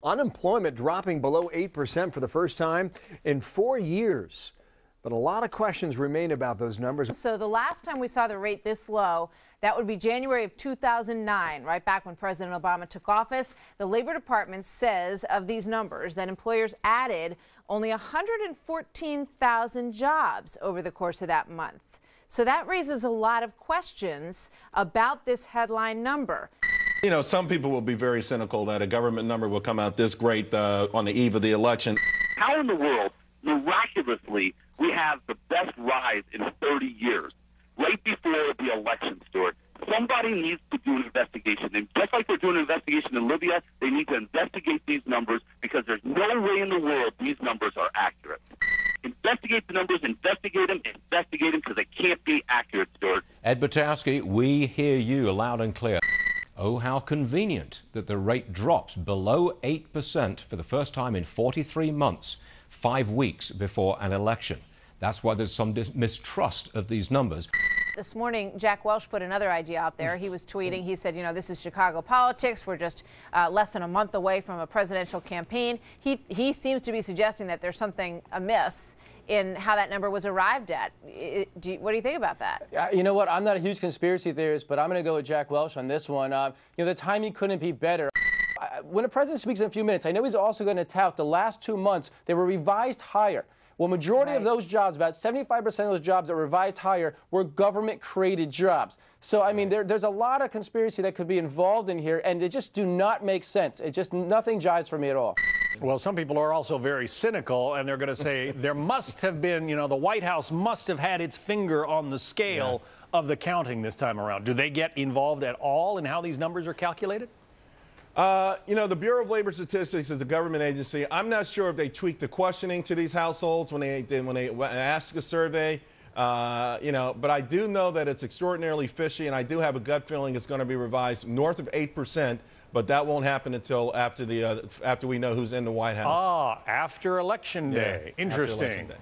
Unemployment dropping below 8% for the first time in 4 years. But a lot of questions remain about those numbers. So the last time we saw the rate this low, that would be January of 2009, right back when President Obama took office. The Labor Department says of these numbers that employers added only 114,000 jobs over the course of that month. So that raises a lot of questions about this headline number. You know, some people will be very cynical that a government number will come out this great on the eve of the election. How in the world, miraculously, we have the best rise in 30 years, right before the election, Stuart? Somebody needs to do an investigation. And just like they're doing an investigation in Libya, they need to investigate these numbers because there's no way in the world these numbers are accurate. Investigate the numbers, investigate them because they can't be accurate, Stuart. Ed Butowski, we hear you loud and clear. Oh, how convenient that the rate drops below 8% for the first time in 43 months, 5 weeks before an election. That's why there's some mistrust of these numbers. This morning, Jack Welch put another idea out there. He was tweeting. He said, you know, this is Chicago politics. We're just less than a month away from a presidential campaign. He seems to be suggesting that there's something amiss in how that number was arrived at. What do you think about that? You know what? I'm not a huge conspiracy theorist, but I'm going to go with Jack Welch on this one. You know, the timing couldn't be better. When the president speaks in a few minutes, I know he's also going to tout the last 2 months. They were revised higher. Well, majority of those jobs, about 75% of those jobs that were revised higher, were government-created jobs. So, I mean, there's a lot of conspiracy that could be involved in here, and they just do not make sense. It just, nothing jives for me at all. Well, some people are also very cynical, and they're going to say there must have been, you know, the White House must have had its finger on the scale of the counting this time around. Do they get involved at all in how these numbers are calculated? You know, the Bureau of Labor Statistics is a government agency. I'm not sure if they tweak the questioning to these households when they ask a survey. You know, but I do know that it's extraordinarily fishy, and I do have a gut feeling it's going to be revised north of 8%. But that won't happen until after we know who's in the White House. Ah, after Election Day. Yeah, Interesting. after Election Day.